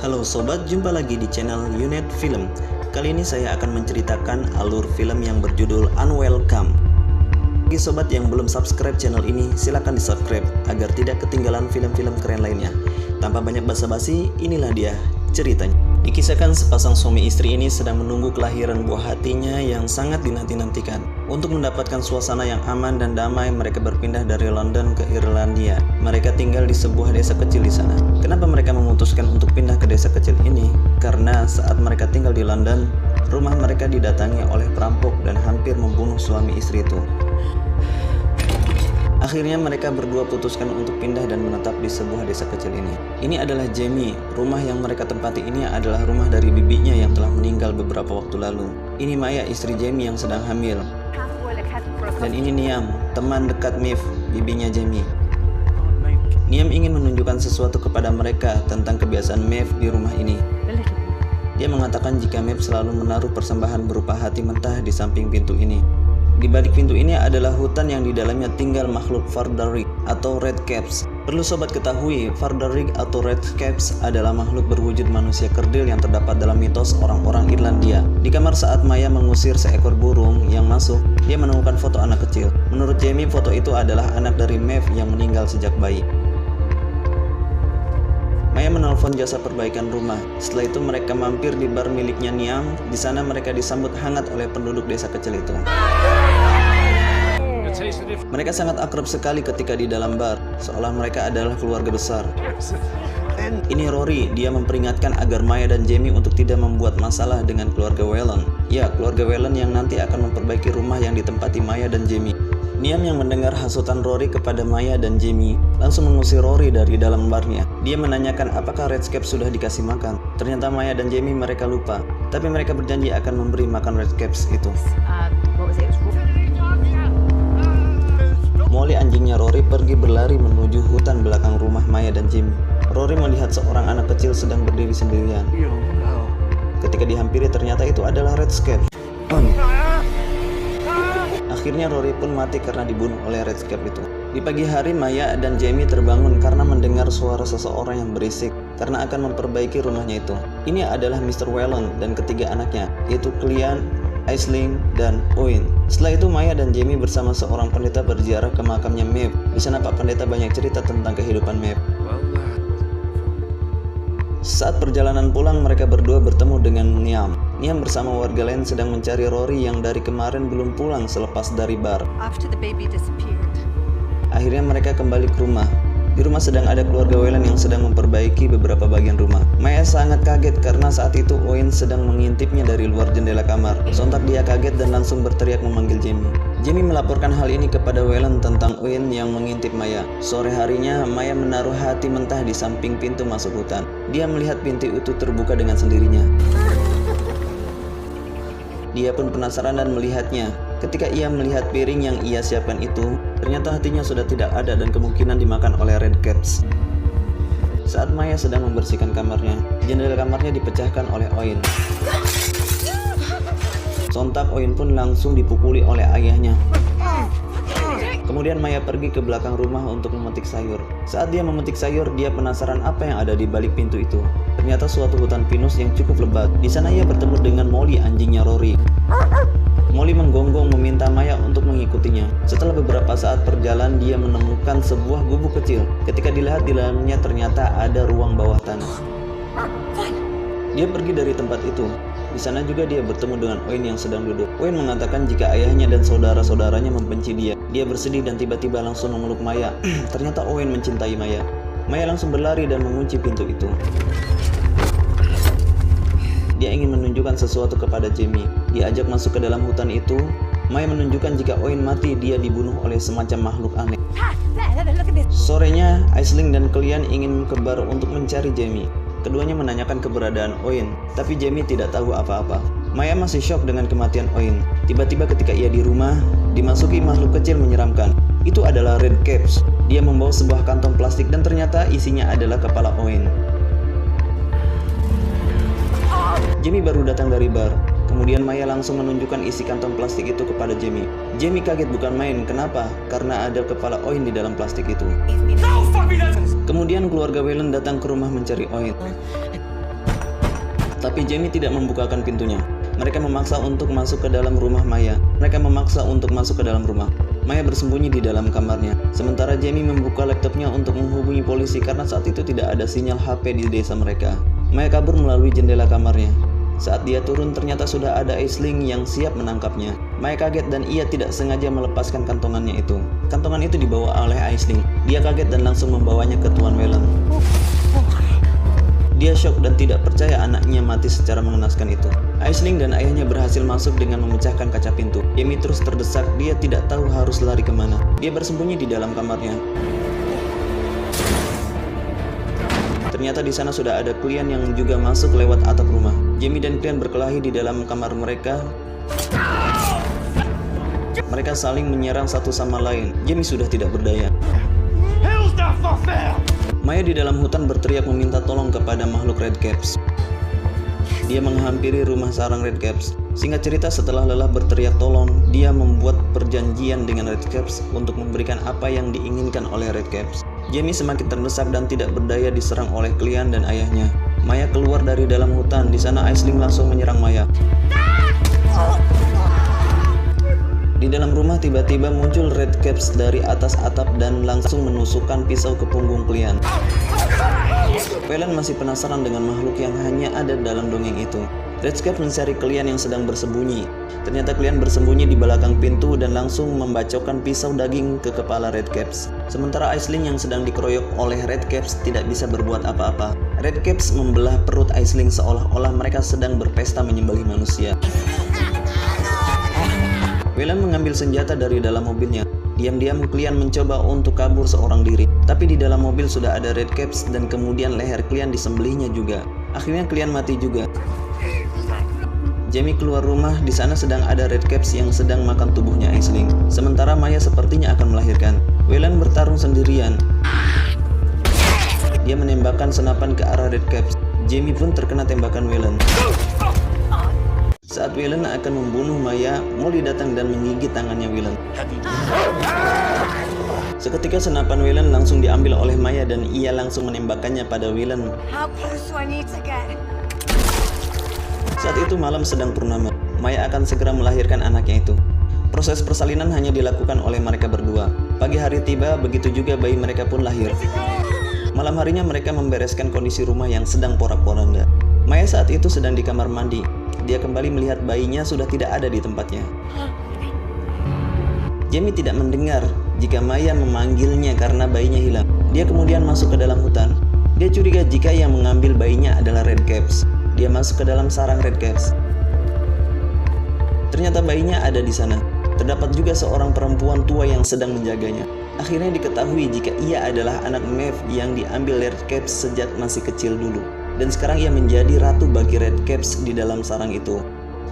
Halo sobat, jumpa lagi di channel Unit Film. Kali ini saya akan menceritakan alur film yang berjudul Unwelcome. Bagi sobat yang belum subscribe channel ini, silahkan di subscribe agar tidak ketinggalan film-film keren lainnya. Tanpa banyak basa-basi, inilah dia ceritanya. Dikisahkan sepasang suami istri ini sedang menunggu kelahiran buah hatinya yang sangat dinanti-nantikan. Untuk mendapatkan suasana yang aman dan damai, mereka berpindah dari London ke Irlandia. Mereka tinggal di sebuah desa kecil di sana. Kenapa mereka memutuskan untuk pindah ke desa kecil ini? Karena saat mereka tinggal di London, rumah mereka didatangi oleh perampok dan hampir membunuh suami istri itu. Akhirnya mereka berdua putuskan untuk pindah dan menetap di sebuah desa kecil ini. Ini adalah Jamie. Rumah yang mereka tempati ini adalah rumah dari bibinya yang telah meninggal beberapa waktu lalu. Ini Maya, istri Jamie yang sedang hamil. Dan ini Niam, teman dekat Maeve, bibinya Jamie. Niam ingin menunjukkan sesuatu kepada mereka tentang kebiasaan Maeve di rumah ini. Dia mengatakan jika Maeve selalu menaruh persembahan berupa hati mentah di samping pintu ini. Di balik pintu ini adalah hutan yang di dalamnya tinggal makhluk Fardarig atau Redcaps. Perlu sobat ketahui, Fardarig atau Redcaps adalah makhluk berwujud manusia kerdil yang terdapat dalam mitos orang-orang Irlandia. Di kamar saat Maya mengusir seekor burung yang masuk, dia menemukan foto anak kecil. Menurut Jamie, foto itu adalah anak dari Maeve yang meninggal sejak bayi. Maya menelpon jasa perbaikan rumah. Setelah itu mereka mampir di bar miliknya Niam. Di sana mereka disambut hangat oleh penduduk desa kecil itu. Mereka sangat akrab sekali ketika di dalam bar, seolah mereka adalah keluarga besar. Ini Rory, dia memperingatkan agar Maya dan Jamie untuk tidak membuat masalah dengan keluarga Whelan. Ya, keluarga Whelan yang nanti akan memperbaiki rumah yang ditempati Maya dan Jamie. Niam yang mendengar hasutan Rory kepada Maya dan Jamie langsung mengusir Rory dari dalam barnya. Dia menanyakan apakah Redcaps sudah dikasih makan. Ternyata Maya dan Jamie mereka lupa, tapi mereka berjanji akan memberi makan Redcaps itu. Molly, anjingnya Rory, pergi berlari menuju hutan belakang rumah Maya dan Jamie. Rory melihat seorang anak kecil sedang berdiri sendirian. Ketika dihampiri, ternyata itu adalah Redcaps. Akhirnya Rory pun mati karena dibunuh oleh Redcaps itu. Di pagi hari, Maya dan Jamie terbangun karena mendengar suara seseorang yang berisik karena akan memperbaiki rumahnya itu. Ini adalah Mr. Whelan dan ketiga anaknya, yaitu Cillian, Aisling, dan Owen. Setelah itu Maya dan Jamie bersama seorang pendeta berziarah ke makamnya Maeve. Di sana Pak Pendeta banyak cerita tentang kehidupan Maeve. Saat perjalanan pulang, mereka berdua bertemu dengan Niam. Niam bersama warga lain sedang mencari Rory yang dari kemarin belum pulang selepas dari bar. Akhirnya mereka kembali ke rumah. Di rumah sedang ada keluarga Whelan yang sedang memperbaiki beberapa bagian rumah. Maya sangat kaget karena saat itu Owen sedang mengintipnya dari luar jendela kamar. Sontak dia kaget dan langsung berteriak memanggil Jamie. Jamie melaporkan hal ini kepada Whelan tentang Owen yang mengintip Maya. Sore harinya, Maya menaruh hati mentah di samping pintu masuk hutan. Dia melihat pintu itu terbuka dengan sendirinya. Dia pun penasaran dan melihatnya. Ketika ia melihat piring yang ia siapkan itu, ternyata hatinya sudah tidak ada dan kemungkinan dimakan oleh Redcaps. Saat Maya sedang membersihkan kamarnya, jendela kamarnya dipecahkan oleh Owen. Sontak Owen pun langsung dipukuli oleh ayahnya. Kemudian Maya pergi ke belakang rumah untuk memetik sayur. Saat dia memetik sayur, dia penasaran apa yang ada di balik pintu itu. Ternyata suatu hutan pinus yang cukup lebat. Di sana ia bertemu dengan Molly, anjingnya Rory. Molly menggonggong meminta Maya untuk mengikutinya. Setelah beberapa saat perjalanan, dia menemukan sebuah gubuk kecil. Ketika dilihat di dalamnya, ternyata ada ruang bawah tanah. Dia pergi dari tempat itu. Di sana juga dia bertemu dengan Owen yang sedang duduk. Owen mengatakan jika ayahnya dan saudara-saudaranya membenci dia. Dia bersedih dan tiba-tiba langsung memeluk Maya. Ternyata Owen mencintai Maya. Maya langsung berlari dan mengunci pintu itu. Dia ingin menunjukkan sesuatu kepada Jamie. Dia ajak masuk ke dalam hutan itu. Maya menunjukkan jika Owen mati, dia dibunuh oleh semacam makhluk aneh. Sorenya, Aisling dan Cillian ingin ke bar untuk mencari Jamie. Keduanya menanyakan keberadaan Owen, tapi Jamie tidak tahu apa-apa. Maya masih syok dengan kematian Owen. Tiba-tiba ketika ia di rumah, dimasuki makhluk kecil menyeramkan. Itu adalah Redcaps. Dia membawa sebuah kantong plastik dan ternyata isinya adalah kepala Owen. Jamie baru datang dari bar. Kemudian Maya langsung menunjukkan isi kantong plastik itu kepada Jamie. Jamie kaget bukan main. Kenapa? Karena ada kepala Owen di dalam plastik itu. Kemudian keluarga Whelan datang ke rumah mencari Owen. Tapi Jamie tidak membukakan pintunya. Mereka memaksa untuk masuk ke dalam rumah Maya. Maya bersembunyi di dalam kamarnya. Sementara Jamie membuka laptopnya untuk menghubungi polisi karena saat itu tidak ada sinyal HP di desa mereka. Maya kabur melalui jendela kamarnya. Saat dia turun, ternyata sudah ada Aisling yang siap menangkapnya. Maya kaget dan ia tidak sengaja melepaskan kantongannya itu. Kantongan itu dibawa oleh Aisling. Dia kaget dan langsung membawanya ke Tuan Whelan. Dia syok dan tidak percaya anaknya mati secara mengenaskan itu. Aisling dan ayahnya berhasil masuk dengan memecahkan kaca pintu. Jamie terus terdesak, dia tidak tahu harus lari kemana. Dia bersembunyi di dalam kamarnya. Ternyata di sana sudah ada klien yang juga masuk lewat atap rumah. Jamie dan klien berkelahi di dalam kamar mereka. Mereka saling menyerang satu sama lain. Jamie sudah tidak berdaya. Maya di dalam hutan berteriak meminta tolong kepada makhluk Redcaps. Dia menghampiri rumah sarang Redcaps. Singkat cerita, setelah lelah berteriak tolong, dia membuat perjanjian dengan Redcaps untuk memberikan apa yang diinginkan oleh Redcaps. Jamie semakin terdesak dan tidak berdaya diserang oleh klien dan ayahnya. Maya keluar dari dalam hutan. Di sana Aisling langsung menyerang Maya. Di dalam rumah tiba-tiba muncul Redcaps dari atas atap dan langsung menusukkan pisau ke punggung klien. Whelan masih penasaran dengan makhluk yang hanya ada dalam dongeng itu. Redcaps mencari klien yang sedang bersembunyi. Ternyata klien bersembunyi di belakang pintu dan langsung membacokkan pisau daging ke kepala Redcaps. Sementara Aisling yang sedang dikeroyok oleh Redcaps tidak bisa berbuat apa-apa. Redcaps membelah perut Aisling seolah-olah mereka sedang berpesta menyembelih manusia. Whelan mengambil senjata dari dalam mobilnya. Diam-diam klien mencoba untuk kabur seorang diri. Tapi di dalam mobil sudah ada Redcaps dan kemudian leher klien disembelihnya juga. Akhirnya klien mati juga. Jamie keluar rumah, di sana sedang ada Redcaps yang sedang makan tubuhnya Aisling. Sementara Maya sepertinya akan melahirkan. Whelan bertarung sendirian. Dia menembakkan senapan ke arah Redcaps. Jamie pun terkena tembakan Whelan. Saat Whelan akan membunuh Maya, Molly datang dan menggigit tangannya Whelan. Seketika senapan Whelan langsung diambil oleh Maya dan ia langsung menembakkannya pada Whelan. Saat itu malam sedang purnama. Maya akan segera melahirkan anaknya itu. Proses persalinan hanya dilakukan oleh mereka berdua. Pagi hari tiba, begitu juga bayi mereka pun lahir. Malam harinya mereka membereskan kondisi rumah yang sedang porak-poranda. Maya saat itu sedang di kamar mandi. Dia kembali melihat bayinya sudah tidak ada di tempatnya. Jamie tidak mendengar jika Maya memanggilnya karena bayinya hilang. Dia kemudian masuk ke dalam hutan. Dia curiga jika yang mengambil bayinya adalah Redcaps. Dia masuk ke dalam sarang Redcaps. Ternyata bayinya ada di sana. Terdapat juga seorang perempuan tua yang sedang menjaganya. Akhirnya diketahui jika ia adalah anak Maeve yang diambil Redcaps sejak masih kecil dulu. Dan sekarang ia menjadi ratu bagi Redcaps di dalam sarang itu.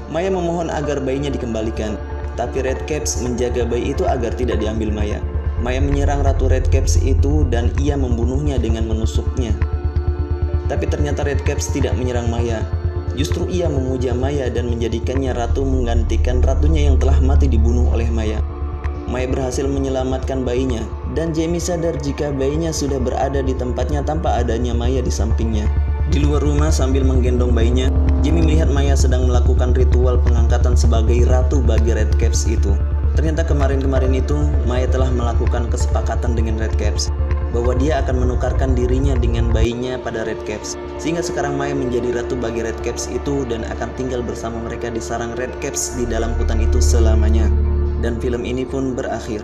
Maya memohon agar bayinya dikembalikan, tapi Redcaps menjaga bayi itu agar tidak diambil Maya. Maya menyerang ratu Redcaps itu dan ia membunuhnya dengan menusuknya. Tapi ternyata Redcaps tidak menyerang Maya. Justru ia memuja Maya dan menjadikannya ratu menggantikan ratunya yang telah mati dibunuh oleh Maya. Maya berhasil menyelamatkan bayinya, dan Jamie sadar jika bayinya sudah berada di tempatnya tanpa adanya Maya di sampingnya. Di luar rumah sambil menggendong bayinya, Jamie melihat Maya sedang melakukan ritual pengangkatan sebagai ratu bagi Redcaps itu. Ternyata kemarin-kemarin itu Maya telah melakukan kesepakatan dengan Redcaps bahwa dia akan menukarkan dirinya dengan bayinya pada Redcaps. Sehingga sekarang Maya menjadi ratu bagi Redcaps itu dan akan tinggal bersama mereka di sarang Redcaps di dalam hutan itu selamanya. Dan film ini pun berakhir.